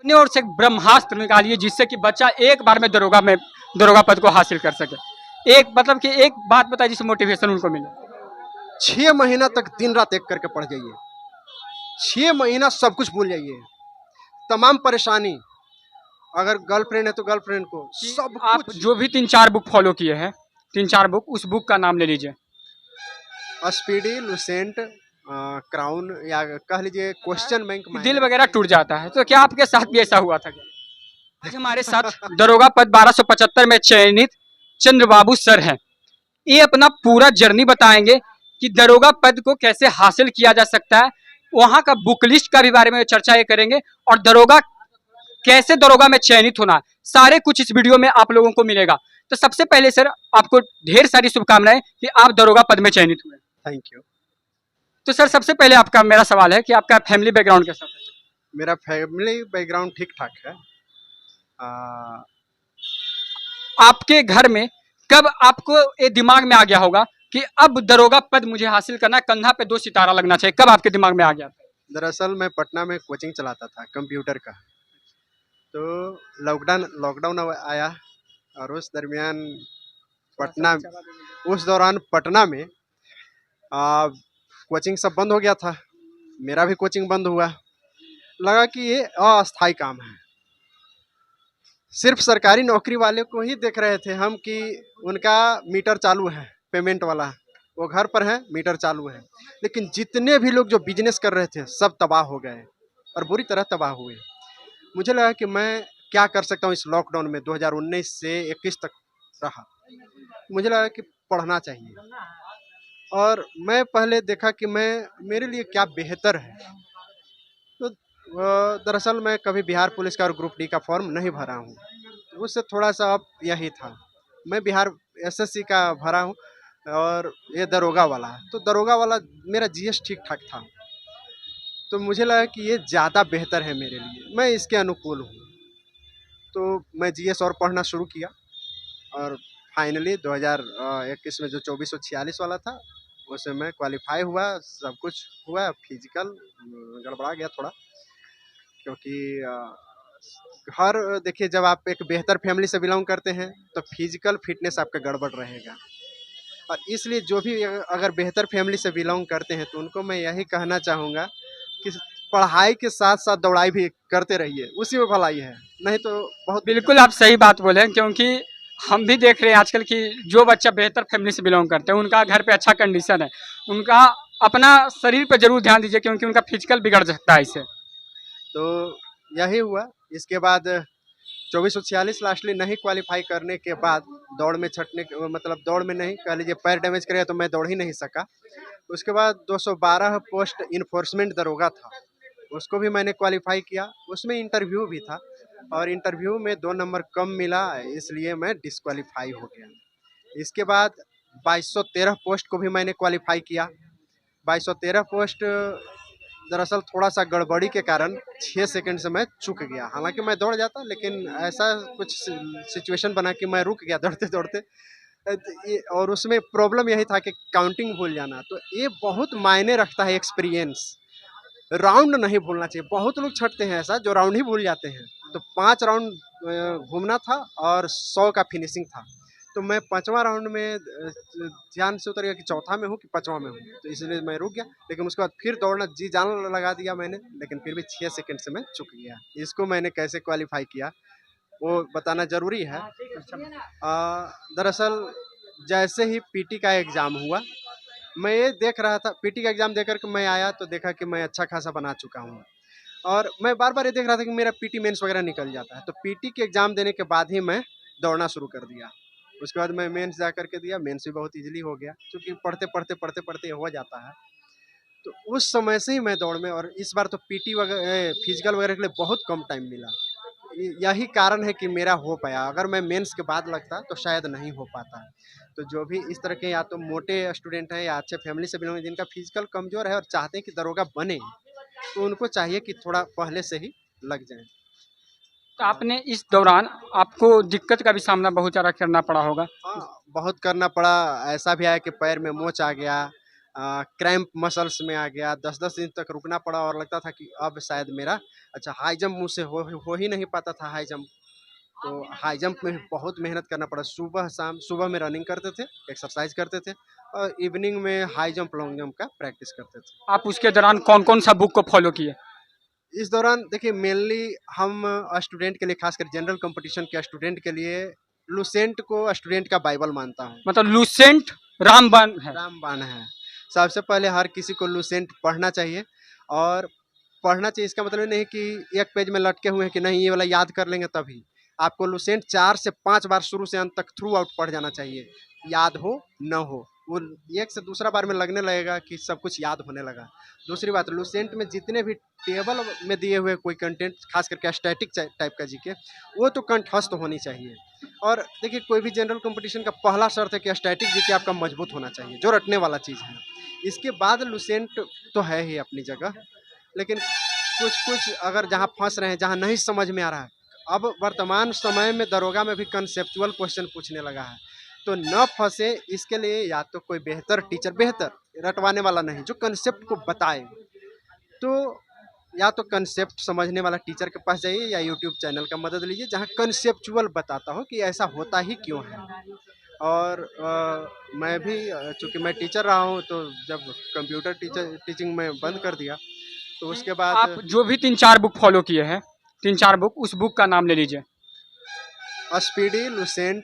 अपनी ओर से एक ब्रह्मास्त्र निकालिए जिससे कि बच्चा एक बार में दरोगा पद को हासिल कर सके। एक मतलब कि एक बात बताइए जिससे मोटिवेशन उनको मिले। 6 महीना तक दिन रात एक करके पढ़ जाइए। 6 महीना सब कुछ भूल जाइए, तमाम परेशानी। अगर गर्लफ्रेंड है तो गर्लफ्रेंड को कि सब आप कुछ। जो भी 3-4 बुक फॉलो किए हैं, 3-4 बुक, उस बुक का नाम ले लीजिए। स्पीडी, लुसेंट, क्राउन, या कह लीजिए क्वेश्चन बैंक कि दिल माइनर। वगैरह टूट जाता है, तो क्या आपके साथ भी ऐसा हुआ था क्या? आज हमारे साथ दरोगा पद 1275 में चयनित चंद्रबाबू सर हैं। ये अपना पूरा जर्नी बताएंगे कि दरोगा पद को कैसे हासिल किया जा सकता है, वहां का बुक लिस्ट का भी बारे में चर्चा ये करेंगे, और कैसे दरोगा में चयनित होना, सारे कुछ इस वीडियो में आप लोगों को मिलेगा। तो सबसे पहले सर आपको ढेर सारी शुभकामनाएं कि आप दरोगा पद में चयनित हुए। Thank you. तो सर सबसे पहले आपका मेरा सवाल है कि आपका फैमिली बैकग्राउंड कैसा था? मेरा फैमिली बैकग्राउंड ठीक ठाक है। आपके घर में कब आपको ये दिमाग में आ गया होगा कि अब दरोगा पद मुझे हासिल करना, कंधा पे 2 सितारा लगना चाहिए, कब आपके दिमाग में आ गया? दरअसल मैं पटना में कोचिंग चलाता था कंप्यूटर का। तो लॉकडाउन आया, और उस दरमियान पटना उस दौरान पटना में कोचिंग सब बंद हो गया था। मेरा भी कोचिंग बंद हुआ। लगा कि ये अस्थायी काम है। सिर्फ सरकारी नौकरी वाले को ही देख रहे थे हम कि उनका मीटर चालू है, पेमेंट वाला, वो घर पर है, मीटर चालू है। लेकिन जितने भी लोग जो बिजनेस कर रहे थे सब तबाह हो गए, और बुरी तरह तबाह हुए। मुझे लगा कि मैं क्या कर सकता हूँ इस लॉकडाउन में। 2019 से 21 तक रहा। मुझे लगा कि पढ़ना चाहिए, और मैं पहले देखा कि मेरे लिए क्या बेहतर है। तो दरअसल मैं कभी बिहार पुलिस का और ग्रुप डी का फॉर्म नहीं भरा हूँ। उससे थोड़ा सा अब यही था। मैं बिहार एसएससी का भरा हूँ, और ये दरोगा वाला है। तो दरोगा वाला मेरा जीएस ठीक ठाक था, तो मुझे लगा कि ये ज़्यादा बेहतर है मेरे लिए, मैं इसके अनुकूल हूँ। तो मैं जीएस और पढ़ना शुरू किया, और फाइनली 2021 में जो 2446 वाला था उसमें मैं क्वालिफाई हुआ। सब कुछ हुआ। फिजिकल गड़बड़ा गया थोड़ा, क्योंकि हर देखिए, जब आप एक बेहतर फैमिली से बिलोंग करते हैं तो फिजिकल फिटनेस आपका गड़बड़ रहेगा। और इसलिए जो भी अगर बेहतर फैमिली से बिलोंग करते हैं तो उनको मैं यही कहना चाहूँगा कि पढ़ाई के साथ साथ दौड़ाई भी करते रहिए, उसी में भलाई है। नहीं तो बहुत बिल्कुल आप सही बात बोले, क्योंकि हम भी देख रहे हैं आजकल की जो बच्चा बेहतर फैमिली से बिलोंग करते हैं उनका घर पे अच्छा कंडीशन है, उनका अपना शरीर पर जरूर ध्यान दीजिए क्योंकि उनका फिजिकल बिगड़ सकता है इससे। तो यही हुआ। इसके बाद 2446 लास्टली नहीं क्वालिफाई करने के बाद दौड़ में छटने मतलब दौड़ में नहीं, कह लीजिए पैर डैमेज कर गया तो मैं दौड़ ही नहीं सका। उसके बाद 212 पोस्ट इन्फोर्समेंट दरोगा था, उसको भी मैंने क्वालिफाई किया। उसमें इंटरव्यू भी था, और इंटरव्यू में 2 नंबर कम मिला, इसलिए मैं डिस्क्वालीफाई हो गया। इसके बाद 2213 पोस्ट को भी मैंने क्वालिफाई किया। 2213 पोस्ट दरअसल थोड़ा सा गड़बड़ी के कारण 6 सेकंड से मैं चूक गया। हालांकि मैं दौड़ जाता, लेकिन ऐसा कुछ सिचुएशन बना कि मैं रुक गया दौड़ते दौड़ते। और उसमें प्रॉब्लम यही था कि काउंटिंग भूल जाना। तो ये बहुत मायने रखता है, एक्सपीरियंस। राउंड नहीं भूलना चाहिए। बहुत लोग छटते हैं ऐसा जो राउंड ही भूल जाते हैं। तो 5 राउंड घूमना था, और 100 का फिनिशिंग था। तो मैं 5वां राउंड में ध्यान से उतर गया कि चौथा में हूँ कि 5वां में हूँ, तो इसलिए मैं रुक गया। लेकिन उसके बाद फिर दौड़ना जी जान लगा दिया मैंने, लेकिन फिर भी 6 सेकंड से मैं चूक गया। इसको मैंने कैसे क्वालिफाई किया वो बताना ज़रूरी है। दरअसल जैसे ही पीटी का एग्ज़ाम हुआ, मैं ये देख रहा था, पीटी का एग्ज़ाम देकर के मैं आया तो देखा कि मैं अच्छा खासा बना चुका हूँ। और मैं बार-बार ये देख रहा था कि मेरा पीटी मेंस वगैरह निकल जाता है। तो पीटी के एग्ज़ाम देने के बाद ही मैं दौड़ना शुरू कर दिया। उसके बाद मैं मेंस जा कर के दिया, मेंस भी बहुत ईज़िली हो गया, क्योंकि पढ़ते-पढ़ते हो जाता है। तो उस समय से ही मैं दौड़ में, और इस बार तो पीटी फिजिकल वगैरह के लिए बहुत कम टाइम मिला। यही कारण है कि मेरा हो पाया। अगर मैं मेंस के बाद लगता तो शायद नहीं हो पाता। तो जो भी इस तरह के या तो मोटे स्टूडेंट हैं या अच्छे फैमिली से बिलोंग, जिनका फिजिकल कमज़ोर है और चाहते हैं कि दरोगा बने, तो उनको चाहिए कि थोड़ा पहले से ही लग जाएँ। तो आपने इस दौरान आपको दिक्कत का भी सामना बहुत ज़्यादा करना पड़ा होगा। हाँ, बहुत करना पड़ा। ऐसा भी आया कि पैर में मोच आ गया, क्रैम्प मसल्स में आ गया, 10-10 दिन तक रुकना पड़ा और लगता था कि अब शायद मेरा अच्छा हाई जंप मुझसे हो ही नहीं पाता था हाई जंप। तो हाई जंप में भी बहुत मेहनत करना पड़ा। सुबह शाम, सुबह में रनिंग करते थे, एक्सरसाइज करते थे और इवनिंग में हाई जंप, लॉन्ग जंप का प्रैक्टिस करते थे। आप उसके दौरान कौन कौन सा बुक को फॉलो किए? इस दौरान देखिए मेनली हम स्टूडेंट के लिए, खासकर जनरल कंपटीशन के स्टूडेंट के लिए लुसेंट को स्टूडेंट का बाइबल मानता हूँ। मतलब लुसेंट रामबाण है। रामबाण है। सबसे पहले हर किसी को लुसेंट पढ़ना चाहिए और पढ़ना चाहिए इसका मतलब नहीं कि एक पेज में लटके हुए हैं कि नहीं ये वाला याद कर लेंगे तभी। आपको लुसेंट 4 से 5 बार शुरू से अंत तक थ्रू आउट पढ़ जाना चाहिए। याद हो, न हो, वो एक से दूसरा बार में लगने लगेगा कि सब कुछ याद होने लगा। दूसरी बात, लुसेंट में जितने भी टेबल में दिए हुए कोई कंटेंट, खास करके स्टैटिक टाइप का जीके, वो तो कंठस्थ होनी चाहिए। और देखिए कोई भी जनरल कंपटीशन का पहला शर्त है कि स्टैटिक जीके आपका मजबूत होना चाहिए, जो रटने वाला चीज़ है। इसके बाद लुसेंट तो है ही अपनी जगह, लेकिन कुछ अगर जहाँ फंस रहे हैं, जहाँ नहीं समझ में आ रहा है, अब वर्तमान समय में दरोगा में भी कंसेप्चुअल क्वेश्चन पूछने लगा है, तो न फंसे इसके लिए या तो कोई बेहतर टीचर, बेहतर रटवाने वाला नहीं, जो कंसेप्ट को बताए, तो या तो कंसेप्ट समझने वाला टीचर के पास जाइए या यूट्यूब चैनल का मदद लीजिए जहाँ कंसेप्चुअल बताता हो कि ऐसा होता ही क्यों है। और मैं भी चूँकि मैं टीचर रहा हूँ, तो जब कंप्यूटर टीचिंग में बंद कर दिया, तो उसके बाद आप जो भी 3-4 बुक फॉलो किए हैं, 3-4 बुक, उस बुक का नाम ले लीजिए। स्पीडी, लुसेंट,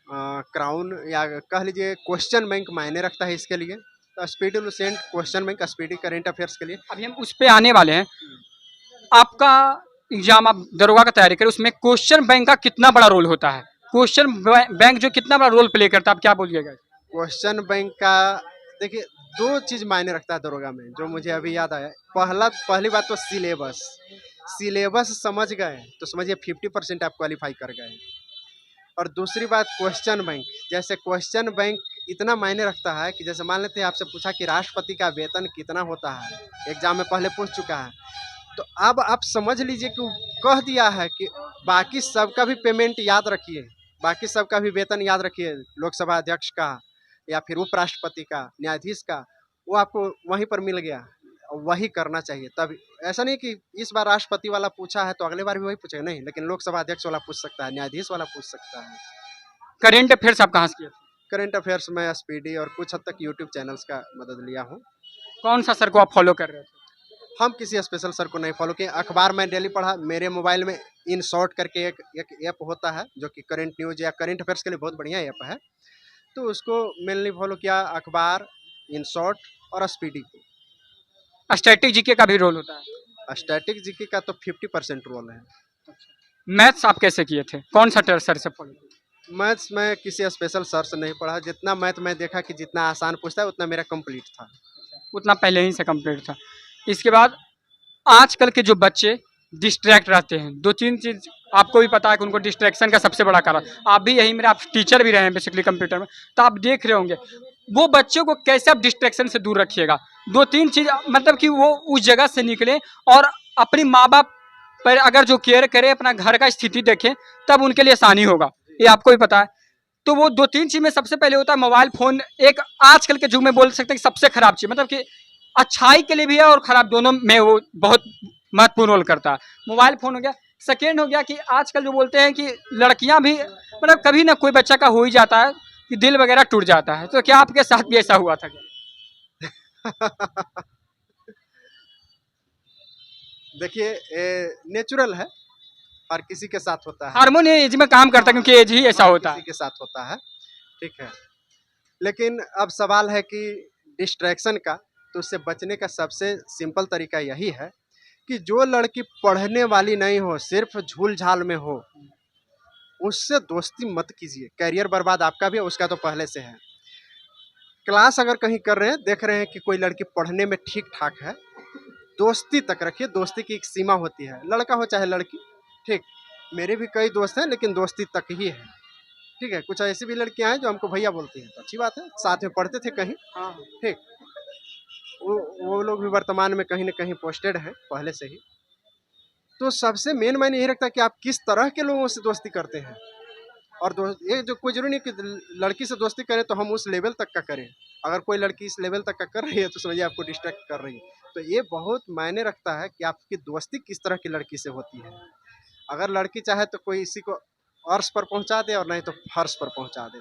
क्राउन, या कह लीजिए क्वेश्चन बैंक मायने रखता है इसके लिए। तो speedy, Lucent, question bank, speedy current affairs के लिए। अभी हम उस पे आने वाले हैं। आपका एग्जाम आप दरोगा का तैयारी करें, उसमें क्वेश्चन बैंक का कितना बड़ा रोल होता है? क्वेश्चन बैंक जो कितना बड़ा रोल प्ले करता है, आप क्या बोलिएगा? क्वेश्चन बैंक का देखिए 2 चीज़ मायने रखता है दरोगा में, जो मुझे अभी याद आया। पहली बात तो सिलेबस। सिलेबस समझ गए तो समझिए 50% आप क्वालीफाई कर गए। और दूसरी बात क्वेश्चन बैंक, जैसे क्वेश्चन बैंक इतना मायने रखता है कि जैसे मान लेते हैं आपसे पूछा कि राष्ट्रपति का वेतन कितना होता है, एग्जाम में पहले पूछ चुका है, तो अब आप समझ लीजिए कि वो कह दिया है कि बाकी सबका भी पेमेंट याद रखिए, बाकी सबका भी वेतन याद रखिए, लोकसभा अध्यक्ष का या फिर उपराष्ट्रपति का, न्यायाधीश का, वो आपको वहीं पर मिल गया, वही करना चाहिए। तब ऐसा नहीं कि इस बार राष्ट्रपति वाला पूछा है तो अगले बार भी वही पूछेगा, नहीं, लेकिन लोकसभा अध्यक्ष वाला पूछ सकता है, न्यायाधीश वाला पूछ सकता है। करेंट अफेयर्स आप कहाँ से किए थे? करंट अफेयर्स में स्पीडी और कुछ हद तक यूट्यूब चैनल्स का मदद लिया हूँ। कौन सा सर को आप फॉलो कर रहे थे? हम किसी स्पेशल सर को नहीं फॉलो किए। अखबार मैं डेली पढ़ा। मेरे मोबाइल में इन शॉर्ट करके एक ऐप होता है जो कि करंट न्यूज़ या करंट अफेयर्स के लिए बहुत बढ़िया ऐप है, तो उसको मेनली फॉलो किया, अखबार, इन शॉर्ट और स्पीडी को। स्टैटिक जीके का भी रोल होता है? स्टैटिक जीके का तो 50% रोल है। मैथ्स आप कैसे किए थे? कौन सा सर से फॉलो किए? मैथ्स में किसी स्पेशल सर से नहीं पढ़ा। जितना मैथ मैं देखा कि जितना आसान पूछता है उतना मेरा कंप्लीट था। उतना पहले ही से कंप्लीट था। इसके बाद आजकल के जो बच्चे डिस्ट्रैक्ट रहते हैं, 2-3 चीज़ आपको भी पता है कि उनको डिस्ट्रैक्शन का सबसे बड़ा कारण, आप भी यही मेरे, आप टीचर भी रहे हैं बेसिकली कंप्यूटर में, तो आप देख रहे होंगे वो बच्चों को कैसे आप डिस्ट्रैक्शन से दूर रखिएगा। 2-3 चीज़ मतलब कि वो उस जगह से निकले और अपनी माँ बाप पर अगर जो केयर करे, अपना घर का स्थिति देखें, तब उनके लिए आसानी होगा, ये आपको भी पता है। तो वो 2-3 चीज़ में सबसे पहले होता है मोबाइल फ़ोन। एक आजकल के युग में बोल सकते हैं कि सबसे खराब चीज़, मतलब कि अच्छाई के लिए भी है और खराब दोनों में वो बहुत महत्वपूर्ण रोल करता है। मोबाइल फ़ोन हो गया। सेकेंड हो गया कि आजकल जो बोलते हैं कि लड़कियां भी, मतलब कभी ना कोई बच्चा का हो ही जाता है कि दिल वगैरह टूट जाता है, तो क्या आपके साथ भी ऐसा हुआ था क्या? देखिए नेचुरल है, हर किसी के साथ होता है। हार्मोन एज में काम करता है क्योंकि एज ही ऐसा होता किसी है। के साथ होता है, ठीक है। लेकिन अब सवाल है कि डिस्ट्रैक्शन का, तो उससे बचने का सबसे सिंपल तरीका यही है कि जो लड़की पढ़ने वाली नहीं हो, सिर्फ झूल-झाल में हो, उससे दोस्ती मत कीजिए। करियर बर्बाद आपका भी है, उसका तो पहले से है। क्लास अगर कहीं कर रहे हैं, देख रहे हैं कि कोई लड़की पढ़ने में ठीक-ठाक है, दोस्ती तक रखिए। दोस्ती की एक सीमा होती है, लड़का हो चाहे लड़की, ठीक। मेरे भी कई दोस्त हैं लेकिन दोस्ती तक ही है, ठीक है। कुछ ऐसी भी लड़कियां हैं जो हमको भैया बोलती हैं, तो अच्छी बात है, साथ में पढ़ते थे कहीं, ठीक। वो लोग भी वर्तमान में कहीं न कहीं पोस्टेड हैं पहले से ही। तो सबसे मेन मायने यही रखता है कि आप किस तरह के लोगों से दोस्ती करते हैं। और ये जो कोई जरूरी नहीं कि लड़की से दोस्ती करें तो हम उस लेवल तक का करें। अगर कोई लड़की इस लेवल तक का कर रही है तो समझिए आपको डिस्ट्रैक्ट कर रही है। तो ये बहुत मायने रखता है कि आपकी दोस्ती किस तरह की लड़की से होती है। अगर लड़की चाहे तो कोई इसी को अर्श पर पहुंचा दे और नहीं तो फर्श पर पहुंचा दे।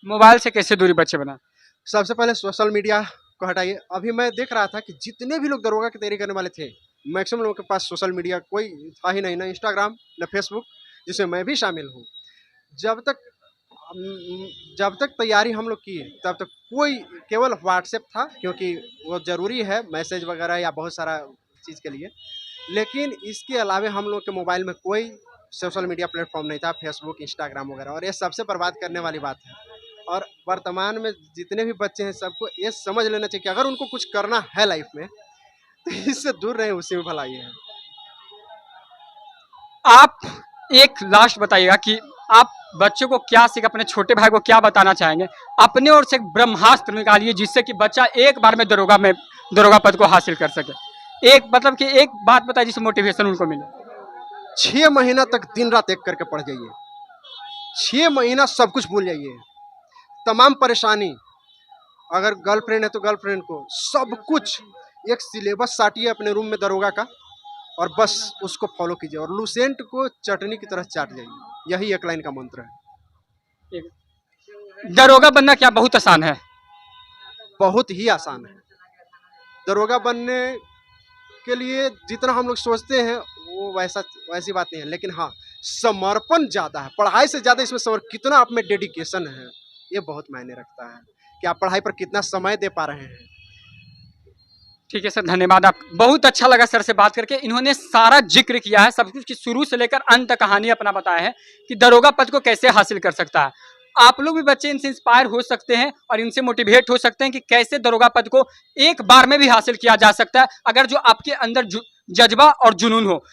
मोबाइल से कैसे दूरी बच्चे बनाए? सबसे पहले सोशल मीडिया को हटाइए। अभी मैं देख रहा था कि जितने भी लोग दरोगा की तैयारी करने वाले थे, मैक्सिमम लोगों के पास सोशल मीडिया कोई था ही नहीं, ना इंस्टाग्राम ना फेसबुक, जिसमें मैं भी शामिल हूँ। जब तक जब तक तैयारी हम लोग की तब तक कोई केवल व्हाट्सएप था, क्योंकि वो ज़रूरी है मैसेज वगैरह या बहुत सारा चीज़ के लिए। लेकिन इसके अलावा हम लोग के मोबाइल में कोई सोशल मीडिया प्लेटफॉर्म नहीं था, फेसबुक इंस्टाग्राम वगैरह, और ये सबसे बर्बाद करने वाली बात है। और वर्तमान में जितने भी बच्चे हैं सबको ये समझ लेना चाहिए कि अगर उनको कुछ करना है लाइफ में तो इससे दूर रहें, उसी में भलाई है। आप एक लास्ट बताइएगा कि आप बच्चों को क्या सीख, अपने छोटे भाई को क्या बताना चाहेंगे? अपने ओर से एक ब्रह्मास्त्र निकालिए जिससे कि बच्चा एक बार में दरोगा पद को हासिल कर सके। एक मतलब कि एक बात बताइए जिससे मोटिवेशन उनको मिले। 6 महीना तक दिन रात एक करके पढ़ जाइए। 6 महीना सब कुछ भूल जाइए, तमाम परेशानी। अगर गर्लफ्रेंड है तो गर्लफ्रेंड को, सब कुछ एक सिलेबस साटिए अपने रूम में दरोगा का, और बस उसको फॉलो कीजिए और लूसेंट को चटनी की तरह चाट जाइए। यही एक लाइन का मंत्र है। दरोगा बनना क्या बहुत आसान है? बहुत ही आसान है। दरोगा बनने के लिए जितना हम लोग सोचते हैं वो वैसी बात नहीं है, लेकिन हाँ, समर्पण ज़्यादा है। पढ़ाई से ज़्यादा इसमें कितना आप में डेडिकेशन है, ये बहुत मायने रखता है कि आप पढ़ाई पर कितना समय दे पा रहे हैं। ठीक है सर, धन्यवाद। आप बहुत अच्छा लगा सर से बात करके। इन्होंने सारा जिक्र किया है सब कुछ की, शुरू से लेकर अंत तक कहानी अपना बताया है कि दरोगा पद को कैसे हासिल कर सकता है। आप लोग भी बच्चे इनसे इंस्पायर हो सकते हैं और इनसे मोटिवेट हो सकते हैं कि कैसे दरोगा पद को एक बार में भी हासिल किया जा सकता है, अगर जो आपके अंदर जज्बा और जुनून हो।